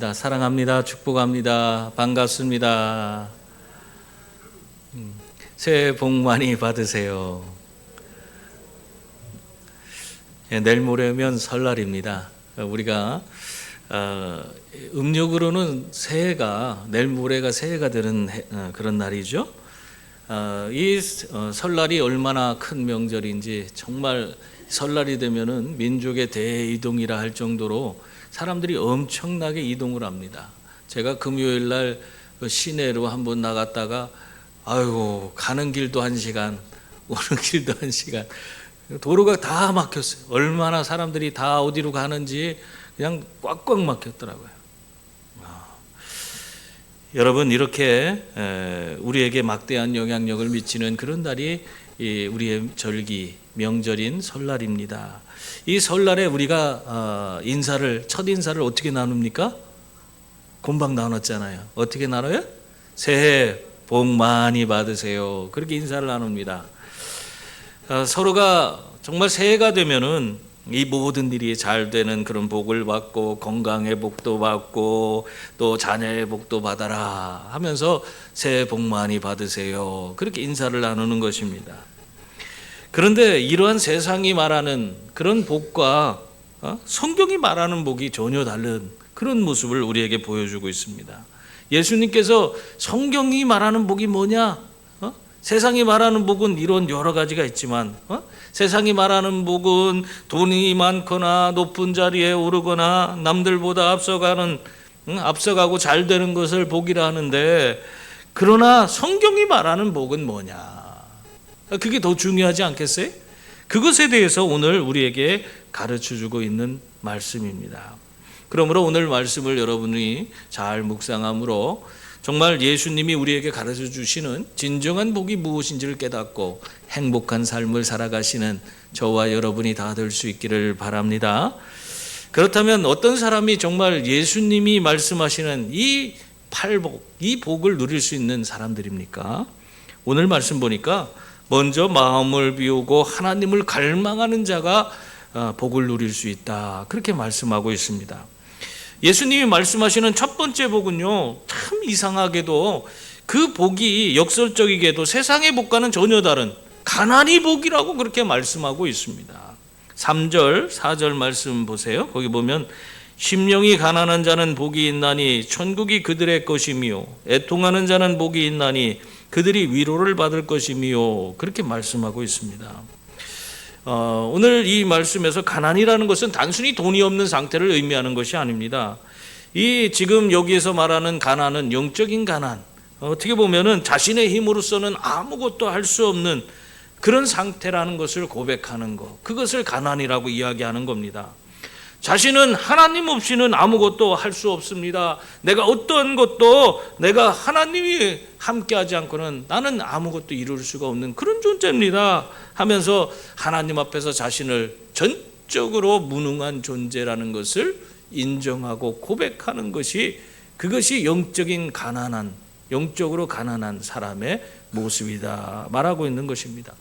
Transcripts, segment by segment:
사랑합니다. 축복합니다. 반갑습니다. 새해 복 많이 받으세요. 내일 모레면 설날입니다. 우리가 음력으로는 새해가 내일 모레가 새해가 되는 그런 날이죠. 이 설날이 얼마나 큰 명절인지, 정말 설날이 되면은 민족의 대이동이라 할 정도로 사람들이 엄청나게 이동을 합니다. 제가 금요일 날 시내로 한번 나갔다가 아이고, 가는 길도 1시간, 오는 길도 1시간, 도로가 다 막혔어요. 얼마나 사람들이 다 어디로 가는지 그냥 꽉꽉 막혔더라고요. 여러분, 이렇게 우리에게 막대한 영향력을 미치는 그런 날이 우리의 절기, 명절인 설날입니다. 이 설날에 우리가 첫 인사를 어떻게 나눕니까? 금방 나눴잖아요. 어떻게 나눠요? 새해 복 많이 받으세요. 그렇게 인사를 나눕니다. 서로가 정말 새해가 되면은 이 모든 일이 잘 되는 그런 복을 받고, 건강의 복도 받고, 또 자녀의 복도 받아라 하면서 새해 복 많이 받으세요. 그렇게 인사를 나누는 것입니다. 그런데 이러한 세상이 말하는 그런 복과 성경이 말하는 복이 전혀 다른 그런 모습을 우리에게 보여주고 있습니다. 예수님께서 성경이 말하는 복이 뭐냐? 세상이 말하는 복은 이런 여러 가지가 있지만, 세상이 말하는 복은 돈이 많거나 높은 자리에 오르거나 남들보다 앞서가고 잘 되는 것을 복이라 하는데, 그러나 성경이 말하는 복은 뭐냐? 그게 더 중요하지 않겠어요? 그것에 대해서 오늘 우리에게 가르쳐주고 있는 말씀입니다. 그러므로 오늘 말씀을 여러분이 잘 묵상함으로 정말 예수님이 우리에게 가르쳐 주시는 진정한 복이 무엇인지를 깨닫고 행복한 삶을 살아가시는 저와 여러분이 다 될 수 있기를 바랍니다. 그렇다면 어떤 사람이 정말 예수님이 말씀하시는 이 팔복, 이 복을 누릴 수 있는 사람들입니까? 오늘 말씀 보니까 먼저 마음을 비우고 하나님을 갈망하는 자가 복을 누릴 수 있다, 그렇게 말씀하고 있습니다. 예수님이 말씀하시는 첫 번째 복은요, 참 이상하게도 그 복이 역설적이게도 세상의 복과는 전혀 다른 가난이 복이라고 그렇게 말씀하고 있습니다. 3절, 4절 말씀 보세요. 거기 보면 심령이 가난한 자는 복이 있나니 천국이 그들의 것이며 애통하는 자는 복이 있나니 그들이 위로를 받을 것이며, 그렇게 말씀하고 있습니다. 오늘 이 말씀에서 가난이라는 것은 단순히 돈이 없는 상태를 의미하는 것이 아닙니다. 이 지금 여기에서 말하는 가난은 영적인 가난, 어떻게 보면은 자신의 힘으로서는 아무것도 할 수 없는 그런 상태라는 것을 고백하는 것, 그것을 가난이라고 이야기하는 겁니다. 자신은 하나님 없이는 아무것도 할 수 없습니다. 내가 어떤 것도 내가 하나님이 함께하지 않고는 나는 아무것도 이룰 수가 없는 그런 존재입니다 하면서 하나님 앞에서 자신을 전적으로 무능한 존재라는 것을 인정하고 고백하는 것이, 그것이 영적으로 가난한 사람의 모습이다 말하고 있는 것입니다.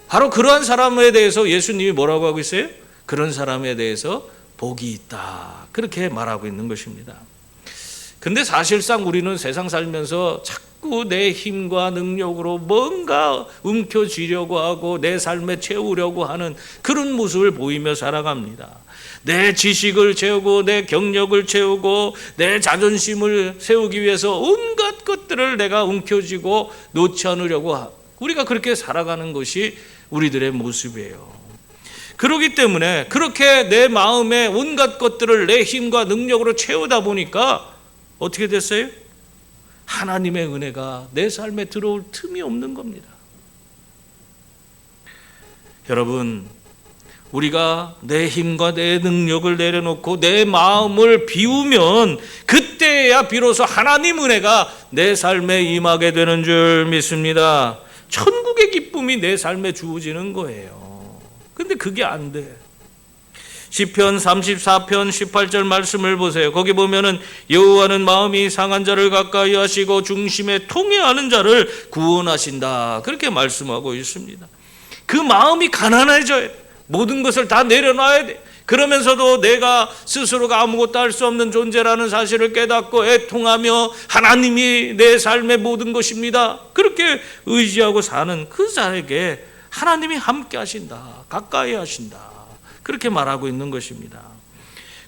바로 그러한 사람에 대해서 예수님이 뭐라고 하고 있어요? 그런 사람에 대해서 복이 있다, 그렇게 말하고 있는 것입니다. 근데 사실상 우리는 세상 살면서 자꾸 내 힘과 능력으로 뭔가 움켜쥐려고 하고 내 삶에 채우려고 하는 그런 모습을 보이며 살아갑니다. 내 지식을 채우고 내 경력을 채우고 내 자존심을 세우기 위해서 온갖 것들을 내가 움켜쥐고 놓지 않으려고 우리가 그렇게 살아가는 것이 우리들의 모습이에요. 그렇기 때문에 그렇게 내 마음에 온갖 것들을 내 힘과 능력으로 채우다 보니까 어떻게 됐어요? 하나님의 은혜가 내 삶에 들어올 틈이 없는 겁니다. 여러분, 우리가 내 힘과 내 능력을 내려놓고 내 마음을 비우면 그때야 비로소 하나님 은혜가 내 삶에 임하게 되는 줄 믿습니다. 천국의 기쁨이 내 삶에 주어지는 거예요. 근데 그게 안 돼. 시편 34편 18절 말씀을 보세요. 거기 보면은 여호와는 마음이 상한 자를 가까이 하시고 중심에 통회하는 자를 구원하신다, 그렇게 말씀하고 있습니다. 그 마음이 가난해져야 돼. 모든 것을 다 내려놔야 돼. 그러면서도 내가 스스로가 아무것도 할 수 없는 존재라는 사실을 깨닫고 애통하며 하나님이 내 삶의 모든 것입니다, 그렇게 의지하고 사는 그 자에게 하나님이 함께 하신다, 가까이 하신다, 그렇게 말하고 있는 것입니다.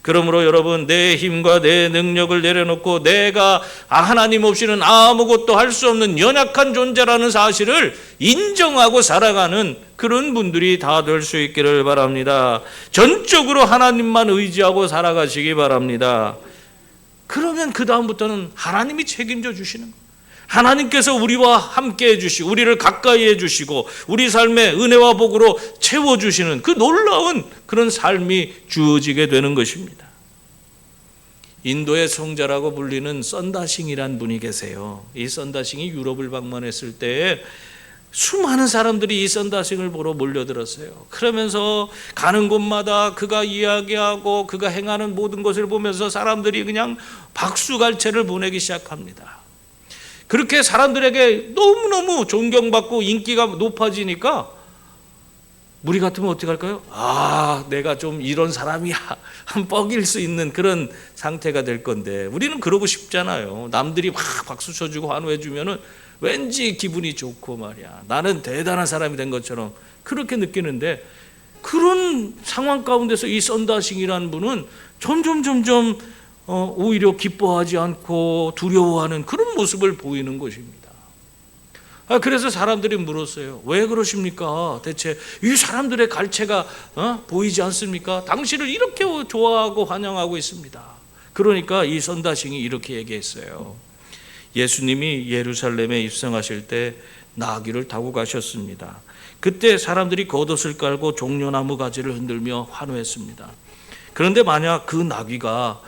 그러므로 여러분, 내 힘과 내 능력을 내려놓고 내가 하나님 없이는 아무것도 할 수 없는 연약한 존재라는 사실을 인정하고 살아가는 그런 분들이 다 될 수 있기를 바랍니다. 전적으로 하나님만 의지하고 살아가시기 바랍니다. 그러면 그 다음부터는 하나님이 책임져 주시는 거예요. 하나님께서 우리와 함께 해주시고 우리를 가까이 해주시고 우리 삶에 은혜와 복으로 채워주시는 그 놀라운 그런 삶이 주어지게 되는 것입니다. 인도의 성자라고 불리는 썬다싱이란 분이 계세요. 이 썬다싱이 유럽을 방문했을 때 수많은 사람들이 이 썬다싱을 보러 몰려들었어요. 그러면서 가는 곳마다 그가 이야기하고 그가 행하는 모든 것을 보면서 사람들이 그냥 박수갈채를 보내기 시작합니다. 그렇게 사람들에게 너무너무 존경받고 인기가 높아지니까 우리 같으면 어떻게 할까요? 내가 좀 이런 사람이야, 한 뻑일 수 있는 그런 상태가 될 건데, 우리는 그러고 싶잖아요. 남들이 막 박수 쳐주고 환호해 주면은 왠지 기분이 좋고 말이야, 나는 대단한 사람이 된 것처럼 그렇게 느끼는데, 그런 상황 가운데서 이 썬다싱이라는 분은 점점 오히려 기뻐하지 않고 두려워하는 그런 모습을 보이는 것입니다. 그래서 사람들이 물었어요. 왜 그러십니까? 대체 이 사람들의 갈채가 보이지 않습니까? 당신을 이렇게 좋아하고 환영하고 있습니다. 그러니까 이 썬다싱이 이렇게 얘기했어요. 예수님이 예루살렘에 입성하실 때 나귀를 타고 가셨습니다. 그때 사람들이 겉옷을 깔고 종려나무 가지를 흔들며 환호했습니다. 그런데 만약 그 나귀가,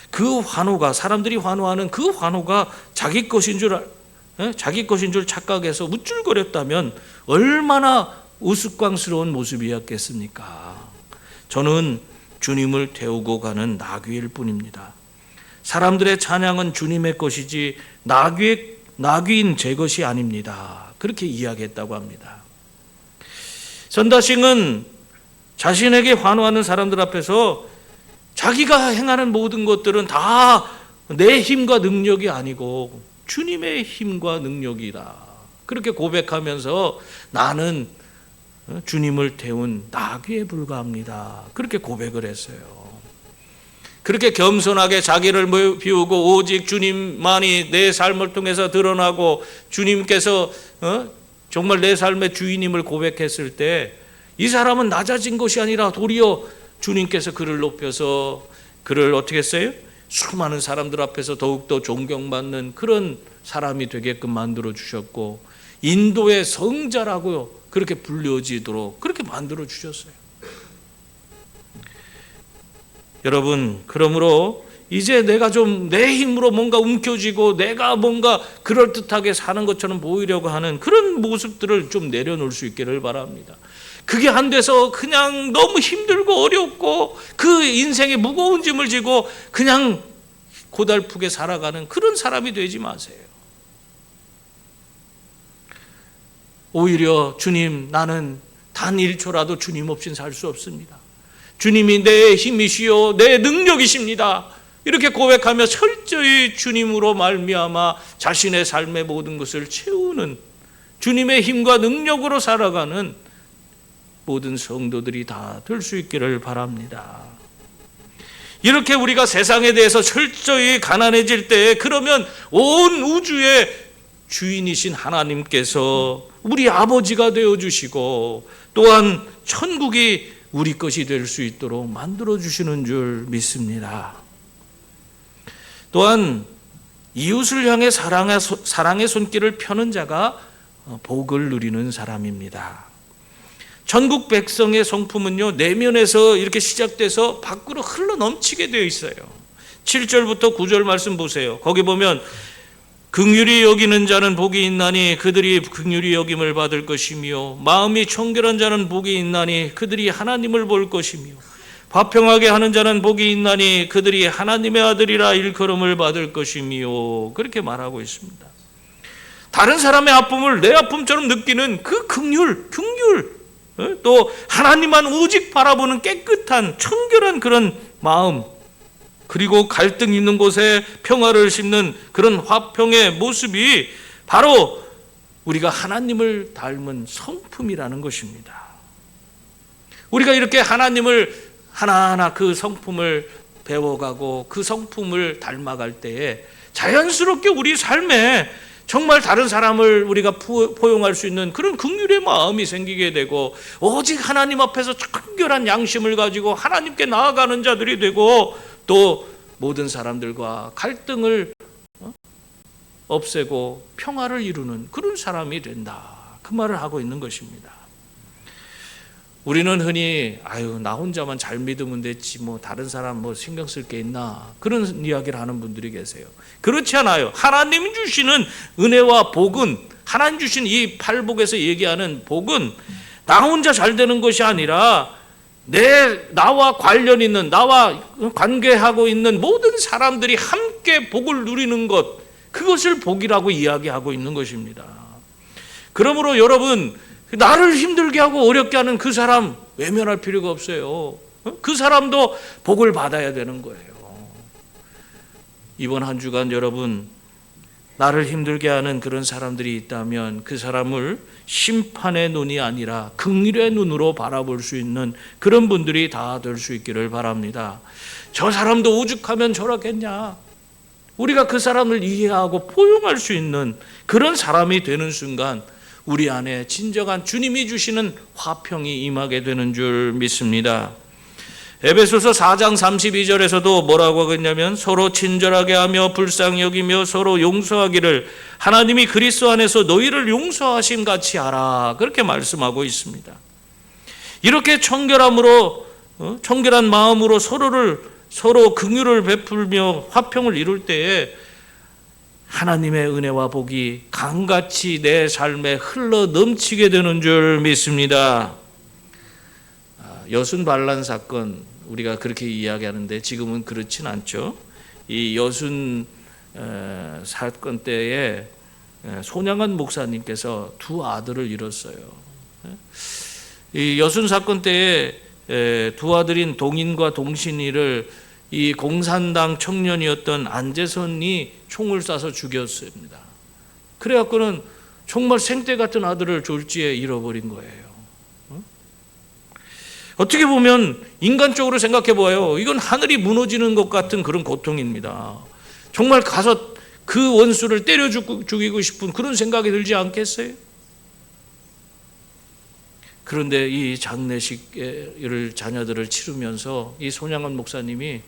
그 환호가, 사람들이 환호하는 그 환호가 자기 것인 줄 착각해서 우쭐거렸다면 얼마나 우스꽝스러운 모습이었겠습니까? 저는 주님을 태우고 가는 나귀일 뿐입니다. 사람들의 찬양은 주님의 것이지 나귀인 제 것이 아닙니다. 그렇게 이야기했다고 합니다. 썬다싱은 자신에게 환호하는 사람들 앞에서 자기가 행하는 모든 것들은 다 내 힘과 능력이 아니고 주님의 힘과 능력이다, 그렇게 고백하면서 나는 주님을 태운 나귀에 불과합니다, 그렇게 고백을 했어요. 그렇게 겸손하게 자기를 비우고 오직 주님만이 내 삶을 통해서 드러나고 주님께서 정말 내 삶의 주인임을 고백했을 때 이 사람은 낮아진 것이 아니라 도리어 주님께서 그를 높여서 그를 어떻게 했어요? 수많은 사람들 앞에서 더욱더 존경받는 그런 사람이 되게끔 만들어 주셨고, 인도의 성자라고 그렇게 불려지도록 그렇게 만들어 주셨어요. 여러분, 그러므로 이제 내가 좀 내 힘으로 뭔가 움켜쥐고 내가 뭔가 그럴듯하게 사는 것처럼 보이려고 하는 그런 모습들을 좀 내려놓을 수 있기를 바랍니다. 그게 안 돼서 그냥 너무 힘들고 어렵고 그 인생에 무거운 짐을 지고 그냥 고달프게 살아가는 그런 사람이 되지 마세요. 오히려 주님, 나는 단 1초라도 주님 없인 살 수 없습니다. 주님이 내 힘이시요 내 능력이십니다. 이렇게 고백하며 철저히 주님으로 말미암아 자신의 삶의 모든 것을 채우는, 주님의 힘과 능력으로 살아가는 모든 성도들이 다 될 수 있기를 바랍니다. 이렇게 우리가 세상에 대해서 철저히 가난해질 때, 그러면 온 우주의 주인이신 하나님께서 우리 아버지가 되어주시고 또한 천국이 우리 것이 될 수 있도록 만들어주시는 줄 믿습니다. 또한 이웃을 향해 사랑의 손길을 펴는 자가 복을 누리는 사람입니다. 천국 백성의 성품은요, 내면에서 이렇게 시작돼서 밖으로 흘러 넘치게 되어 있어요. 7절부터 9절 말씀 보세요. 거기 보면 긍휼히 여기는 자는 복이 있나니 그들이 긍휼히 여김을 받을 것이며, 마음이 청결한 자는 복이 있나니 그들이 하나님을 볼 것이며, 화평하게 하는 자는 복이 있나니 그들이 하나님의 아들이라 일컬음을 받을 것이며, 그렇게 말하고 있습니다. 다른 사람의 아픔을 내 아픔처럼 느끼는 그 긍휼, 또 하나님만 오직 바라보는 깨끗한 청결한 그런 마음, 그리고 갈등 있는 곳에 평화를 심는 그런 화평의 모습이 바로 우리가 하나님을 닮은 성품이라는 것입니다. 우리가 이렇게 하나님을 하나하나 그 성품을 배워가고 그 성품을 닮아갈 때에 자연스럽게 우리 삶에 정말 다른 사람을 우리가 포용할 수 있는 그런 긍휼의 마음이 생기게 되고, 오직 하나님 앞에서 청결한 양심을 가지고 하나님께 나아가는 자들이 되고, 또 모든 사람들과 갈등을 없애고 평화를 이루는 그런 사람이 된다, 그 말을 하고 있는 것입니다. 우리는 흔히 나 혼자만 잘 믿으면 됐지 뭐 다른 사람 뭐 신경 쓸 게 있나, 그런 이야기를 하는 분들이 계세요. 그렇지 않아요. 하나님 주시는 은혜와 복은, 하나님 주신 이 팔복에서 얘기하는 복은 나 혼자 잘 되는 것이 아니라 나와 관련 있는, 나와 관계하고 있는 모든 사람들이 함께 복을 누리는 것, 그것을 복이라고 이야기하고 있는 것입니다. 그러므로 여러분, 나를 힘들게 하고 어렵게 하는 그 사람 외면할 필요가 없어요. 그 사람도 복을 받아야 되는 거예요. 이번 한 주간 여러분, 나를 힘들게 하는 그런 사람들이 있다면 그 사람을 심판의 눈이 아니라 긍휼의 눈으로 바라볼 수 있는 그런 분들이 다 될 수 있기를 바랍니다. 저 사람도 오죽하면 저렇겠냐, 우리가 그 사람을 이해하고 포용할 수 있는 그런 사람이 되는 순간 우리 안에 진정한 주님이 주시는 화평이 임하게 되는 줄 믿습니다. 에베소서 4장 32절에서도 뭐라고 하겠냐면, 서로 친절하게 하며 불쌍히 여기며 서로 용서하기를 하나님이 그리스도 안에서 너희를 용서하심 같이 하라, 그렇게 말씀하고 있습니다. 이렇게 청결함으로, 청결한 마음으로 서로 긍휼을 베풀며 화평을 이룰 때에 하나님의 은혜와 복이 강같이 내 삶에 흘러 넘치게 되는 줄 믿습니다. 여순 반란 사건, 우리가 그렇게 이야기하는데 지금은 그렇진 않죠. 이 여순 사건 때에 손양한 목사님께서 두 아들을 잃었어요. 이 여순 사건 때에 두 아들인 동인과 동신이를 이 공산당 청년이었던 안재선이 총을 쏴서 죽였습니다. 그래갖고는 정말 생떼 같은 아들을 졸지에 잃어버린 거예요. 어떻게 보면 인간적으로 생각해 보아요, 이건 하늘이 무너지는 것 같은 그런 고통입니다. 정말 가서 그 원수를 때려 죽이고 싶은 그런 생각이 들지 않겠어요? 그런데 이 장례식을 자녀들을 치르면서 이 손양원 목사님이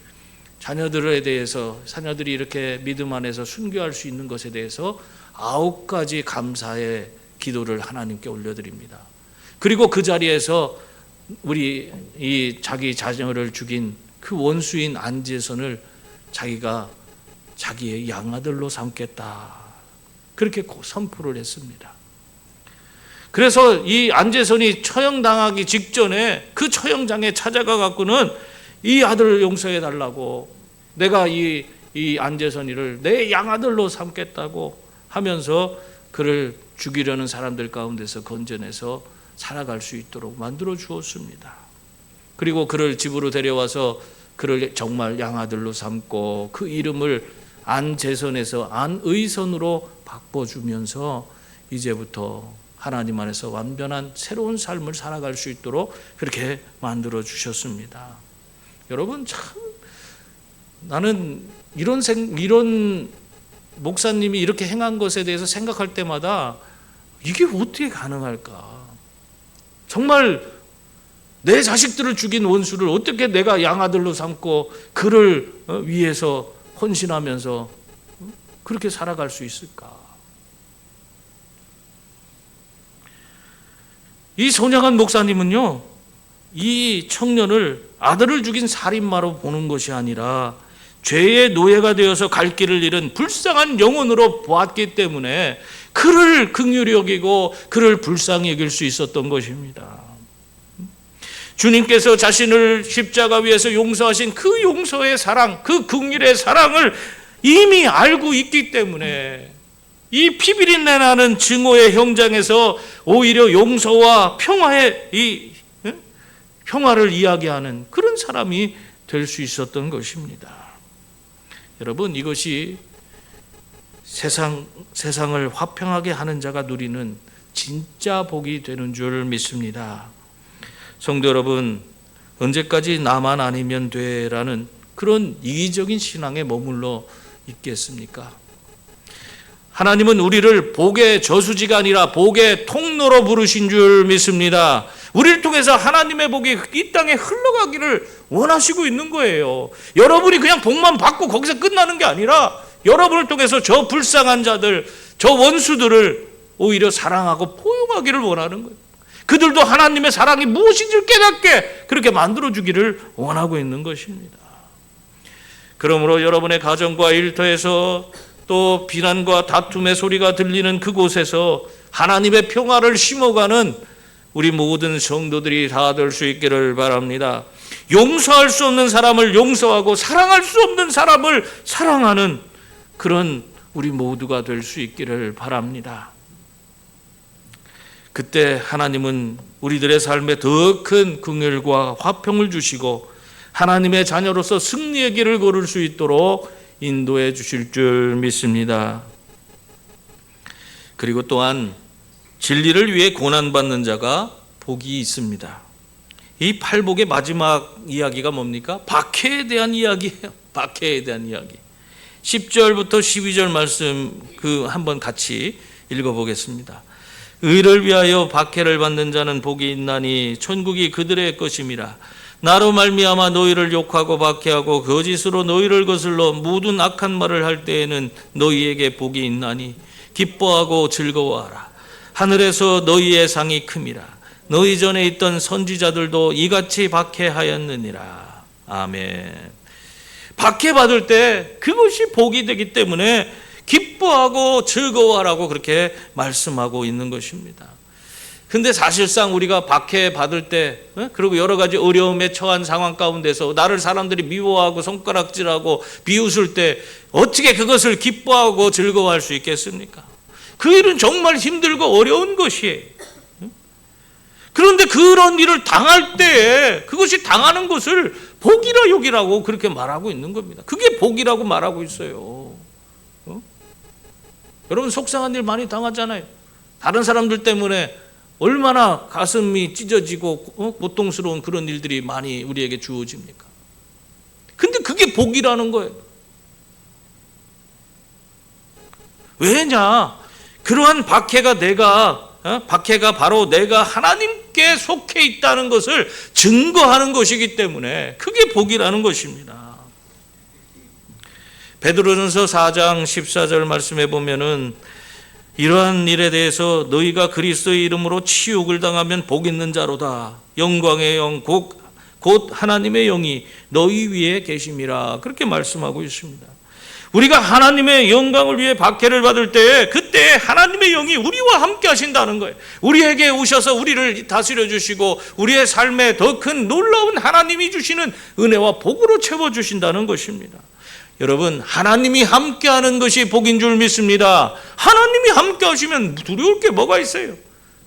자녀들에 대해서, 자녀들이 이렇게 믿음 안에서 순교할 수 있는 것에 대해서 9가지 감사의 기도를 하나님께 올려드립니다. 그리고 그 자리에서 우리 이 자기 자녀를 죽인 그 원수인 안재선을 자기가 자기의 양아들로 삼겠다, 그렇게 선포를 했습니다. 그래서 이 안재선이 처형당하기 직전에 그 처형장에 찾아가 갖고는 이 아들을 용서해 달라고, 내가 이 안재선이를 내 양아들로 삼겠다고 하면서 그를 죽이려는 사람들 가운데서 건져내서 살아갈 수 있도록 만들어 주었습니다. 그리고 그를 집으로 데려와서 그를 정말 양아들로 삼고 그 이름을 안재선에서 안의선으로 바꿔주면서 이제부터 하나님 안에서 완전한 새로운 삶을 살아갈 수 있도록 그렇게 만들어 주셨습니다. 여러분, 참 나는 이런 목사님이 이렇게 행한 것에 대해서 생각할 때마다 이게 어떻게 가능할까? 정말 내 자식들을 죽인 원수를 어떻게 내가 양아들로 삼고 그를 위해서 헌신하면서 그렇게 살아갈 수 있을까? 이 손양한 목사님은요, 이 청년을 아들을 죽인 살인마로 보는 것이 아니라 죄의 노예가 되어서 갈 길을 잃은 불쌍한 영혼으로 보았기 때문에 그를 긍휼히 여기고 그를 불쌍히 여길 수 있었던 것입니다. 주님께서 자신을 십자가 위에서 용서하신 그 용서의 사랑, 그 긍휼의 사랑을 이미 알고 있기 때문에 이 피비린내 나는 증오의 현장에서 오히려 용서와 평화의 평화를 이야기하는 그런 사람이 될 수 있었던 것입니다. 여러분, 이것이 세상을 화평하게 하는 자가 누리는 진짜 복이 되는 줄 믿습니다. 성도 여러분, 언제까지 나만 아니면 돼라는 그런 이기적인 신앙에 머물러 있겠습니까? 하나님은 우리를 복의 저수지가 아니라 복의 통로로 부르신 줄 믿습니다. 우리를 통해서 하나님의 복이 이 땅에 흘러가기를 원하시고 있는 거예요. 여러분이 그냥 복만 받고 거기서 끝나는 게 아니라 여러분을 통해서 저 불쌍한 자들, 저 원수들을 오히려 사랑하고 포용하기를 원하는 거예요. 그들도 하나님의 사랑이 무엇인지를 깨닫게 그렇게 만들어주기를 원하고 있는 것입니다. 그러므로 여러분의 가정과 일터에서 또 비난과 다툼의 소리가 들리는 그곳에서 하나님의 평화를 심어가는 우리 모든 성도들이 다 될 수 있기를 바랍니다. 용서할 수 없는 사람을 용서하고 사랑할 수 없는 사람을 사랑하는 그런 우리 모두가 될 수 있기를 바랍니다. 그때 하나님은 우리들의 삶에 더 큰 긍휼과 화평을 주시고 하나님의 자녀로서 승리의 길을 걸을 수 있도록 인도해 주실 줄 믿습니다. 그리고 또한 진리를 위해 고난받는 자가 복이 있습니다. 이 팔복의 마지막 이야기가 뭡니까? 박해에 대한 이야기예요. 박해에 대한 이야기. 10절부터 12절 말씀 한번 같이 읽어보겠습니다. 의를 위하여 박해를 받는 자는 복이 있나니 천국이 그들의 것임이라. 나로 말미암아 너희를 욕하고 박해하고 거짓으로 너희를 거슬러 모든 악한 말을 할 때에는 너희에게 복이 있나니 기뻐하고 즐거워하라. 하늘에서 너희의 상이 큼이라. 너희 전에 있던 선지자들도 이같이 박해하였느니라. 아멘. 박해받을 때 그것이 복이 되기 때문에 기뻐하고 즐거워하라고 그렇게 말씀하고 있는 것입니다. 근데 사실상 우리가 박해받을 때 그리고 여러 가지 어려움에 처한 상황 가운데서 나를 사람들이 미워하고 손가락질하고 비웃을 때 어떻게 그것을 기뻐하고 즐거워할 수 있겠습니까? 그 일은 정말 힘들고 어려운 것이에요. 그런데 그런 일을 당할 때에 그것이 당하는 것을 복이라 욕이라고 그렇게 말하고 있는 겁니다. 그게 복이라고 말하고 있어요. 여러분 속상한 일 많이 당하잖아요. 다른 사람들 때문에 얼마나 가슴이 찢어지고 고통스러운 그런 일들이 많이 우리에게 주어집니까? 근데 그게 복이라는 거예요. 왜냐? 그러한 박해가 바로 내가 하나님께 속해 있다는 것을 증거하는 것이기 때문에 그게 복이라는 것입니다. 베드로전서 4장 14절 말씀해 보면은 이러한 일에 대해서 너희가 그리스도의 이름으로 치욕을 당하면 복 있는 자로다. 영광의 영 곧 하나님의 영이 너희 위에 계심이라. 그렇게 말씀하고 있습니다. 우리가 하나님의 영광을 위해 박해를 받을 때 그때 하나님의 영이 우리와 함께 하신다는 거예요. 우리에게 오셔서 우리를 다스려 주시고 우리의 삶에 더 큰 놀라운 하나님이 주시는 은혜와 복으로 채워주신다는 것입니다. 여러분, 하나님이 함께하는 것이 복인 줄 믿습니다. 하나님이 함께 하시면 두려울 게 뭐가 있어요?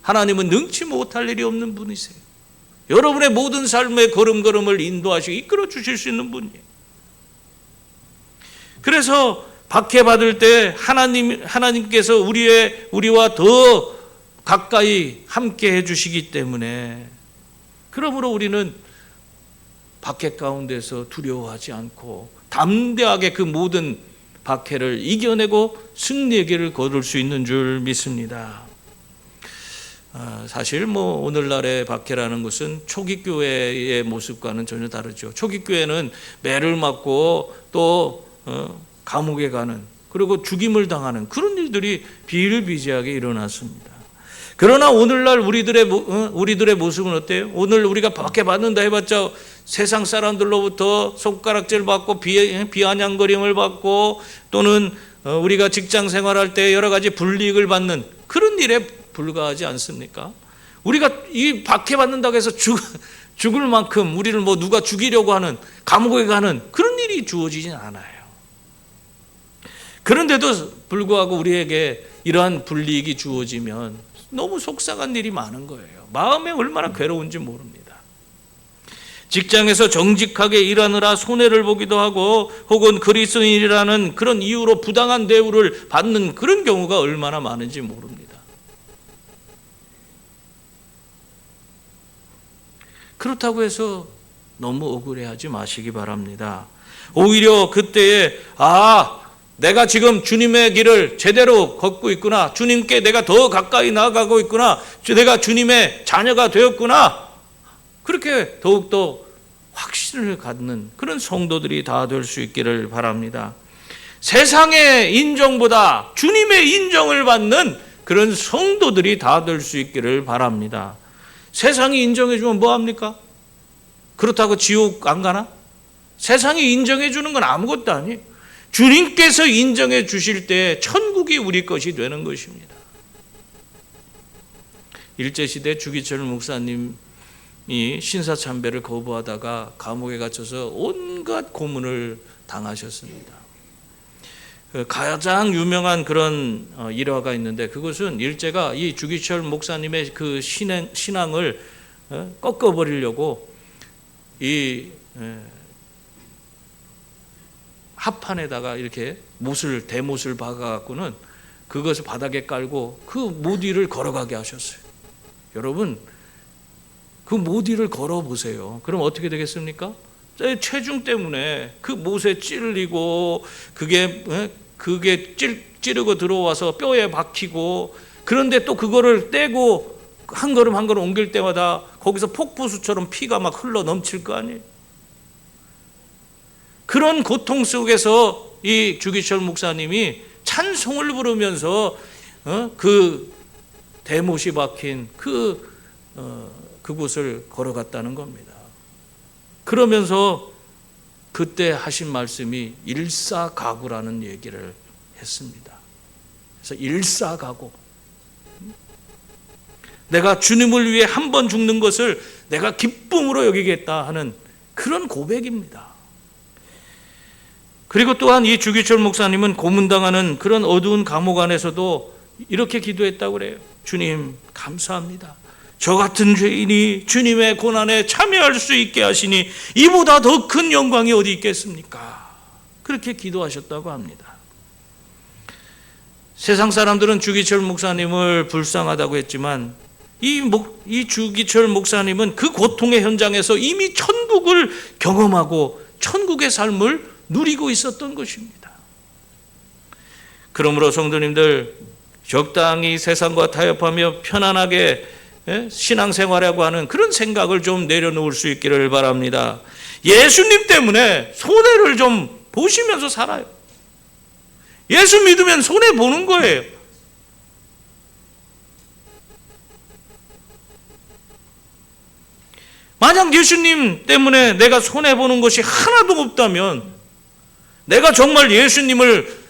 하나님은 능치 못할 일이 없는 분이세요. 여러분의 모든 삶의 걸음걸음을 인도하시고 이끌어 주실 수 있는 분이에요. 그래서 박해받을 때 하나님께서 우리와 더 가까이 함께 해주시기 때문에 그러므로 우리는 박해 가운데서 두려워하지 않고 담대하게 그 모든 박해를 이겨내고 승리의 길을 걸을 수 있는 줄 믿습니다. 사실 오늘날의 박해라는 것은 초기 교회의 모습과는 전혀 다르죠. 초기 교회는 매를 맞고 또 감옥에 가는 그리고 죽임을 당하는 그런 일들이 비일비재하게 일어났습니다. 그러나 오늘날 우리들의 모습은 어때요? 오늘 우리가 박해받는다 해봤자 세상 사람들로부터 손가락질 받고 비아냥거림을 받고 또는 우리가 직장 생활할 때 여러 가지 불이익을 받는 그런 일에 불과하지 않습니까? 우리가 이 박해받는다고 해서 죽을 만큼 우리를 누가 죽이려고 하는 감옥에 가는 그런 일이 주어지진 않아요. 그런데도 불구하고 우리에게 이러한 불이익이 주어지면 너무 속상한 일이 많은 거예요. 마음에 얼마나 괴로운지 모릅니다. 직장에서 정직하게 일하느라 손해를 보기도 하고 혹은 그리스도인이라는 그런 이유로 부당한 대우를 받는 그런 경우가 얼마나 많은지 모릅니다. 그렇다고 해서 너무 억울해하지 마시기 바랍니다. 오히려 그때에 내가 지금 주님의 길을 제대로 걷고 있구나, 주님께 내가 더 가까이 나아가고 있구나, 내가 주님의 자녀가 되었구나, 그렇게 더욱더 확신을 갖는 그런 성도들이 다 될 수 있기를 바랍니다. 세상의 인정보다 주님의 인정을 받는 그런 성도들이 다 될 수 있기를 바랍니다. 세상이 인정해 주면 뭐합니까? 그렇다고 지옥 안 가나? 세상이 인정해 주는 건 아무것도 아니에요. 주님께서 인정해 주실 때 천국이 우리 것이 되는 것입니다. 일제시대 주기철 목사님이 신사참배를 거부하다가 감옥에 갇혀서 온갖 고문을 당하셨습니다. 가장 유명한 그런 일화가 있는데, 그것은 일제가 이 주기철 목사님의 그 신앙을 꺾어버리려고 이 합판에다가 이렇게 대못을 박아갖고는 그것을 바닥에 깔고 그 못 위를 걸어가게 하셨어요. 여러분, 그 못 위를 걸어보세요. 그럼 어떻게 되겠습니까? 체중 때문에 그 못에 찔리고 그게 찌르고 들어와서 뼈에 박히고, 그런데 또 그거를 떼고 한 걸음 한 걸음 옮길 때마다 거기서 폭포수처럼 피가 막 흘러 넘칠 거 아니에요. 그런 고통 속에서 이 주기철 목사님이 찬송을 부르면서 그 대못이 박힌 그곳을 걸어갔다는 겁니다. 그러면서 그때 하신 말씀이 일사가구라는 얘기를 했습니다. 그래서 일사가구, 내가 주님을 위해 한 번 죽는 것을 내가 기쁨으로 여기겠다 하는 그런 고백입니다. 그리고 또한 이 주기철 목사님은 고문당하는 그런 어두운 감옥 안에서도 이렇게 기도했다고 그래요. 주님 감사합니다. 저 같은 죄인이 주님의 고난에 참여할 수 있게 하시니 이보다 더 큰 영광이 어디 있겠습니까? 그렇게 기도하셨다고 합니다. 세상 사람들은 주기철 목사님을 불쌍하다고 했지만 이 주기철 목사님은 그 고통의 현장에서 이미 천국을 경험하고 천국의 삶을 누리고 있었던 것입니다. 그러므로 성도님들, 적당히 세상과 타협하며 편안하게 신앙생활하고 하는 그런 생각을 좀 내려놓을 수 있기를 바랍니다. 예수님 때문에 손해를 좀 보시면서 살아요. 예수 믿으면 손해 보는 거예요. 만약 예수님 때문에 내가 손해 보는 것이 하나도 없다면, 내가 정말 예수님을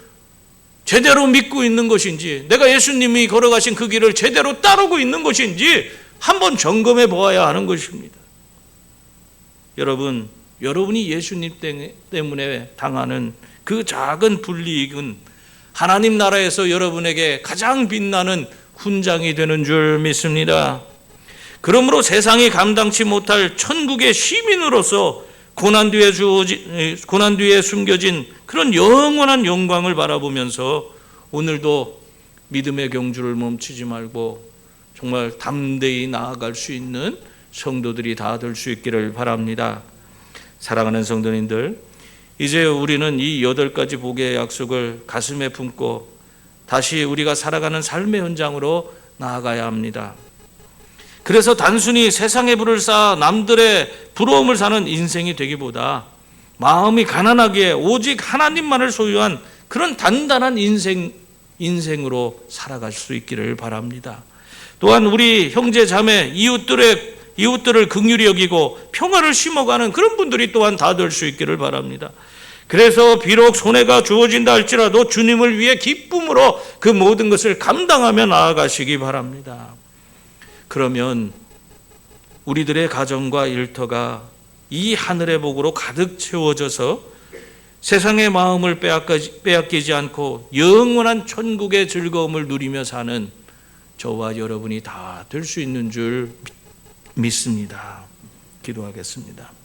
제대로 믿고 있는 것인지, 내가 예수님이 걸어가신 그 길을 제대로 따르고 있는 것인지 한번 점검해 보아야 하는 것입니다. 여러분이 예수님 때문에 당하는 그 작은 불이익은 하나님 나라에서 여러분에게 가장 빛나는 훈장이 되는 줄 믿습니다. 그러므로 세상이 감당치 못할 천국의 시민으로서 고난 뒤에 숨겨진 그런 영원한 영광을 바라보면서 오늘도 믿음의 경주를 멈추지 말고 정말 담대히 나아갈 수 있는 성도들이 다 될 수 있기를 바랍니다. 사랑하는 성도님들, 이제 우리는 이 8가지 복의 약속을 가슴에 품고 다시 우리가 살아가는 삶의 현장으로 나아가야 합니다. 그래서 단순히 세상의 부를 쌓아 남들의 부러움을 사는 인생이 되기보다 마음이 가난하기에 오직 하나님만을 소유한 그런 단단한 인생으로 살아갈 수 있기를 바랍니다. 또한 우리 형제 자매 이웃들을 긍휼히 여기고 평화를 심어가는 그런 분들이 또한 다 될 수 있기를 바랍니다. 그래서 비록 손해가 주어진다 할지라도 주님을 위해 기쁨으로 그 모든 것을 감당하며 나아가시기 바랍니다. 그러면 우리들의 가정과 일터가 이 하늘의 복으로 가득 채워져서 세상의 마음을 빼앗기지 않고 영원한 천국의 즐거움을 누리며 사는 저와 여러분이 다 될 수 있는 줄 믿습니다. 기도하겠습니다.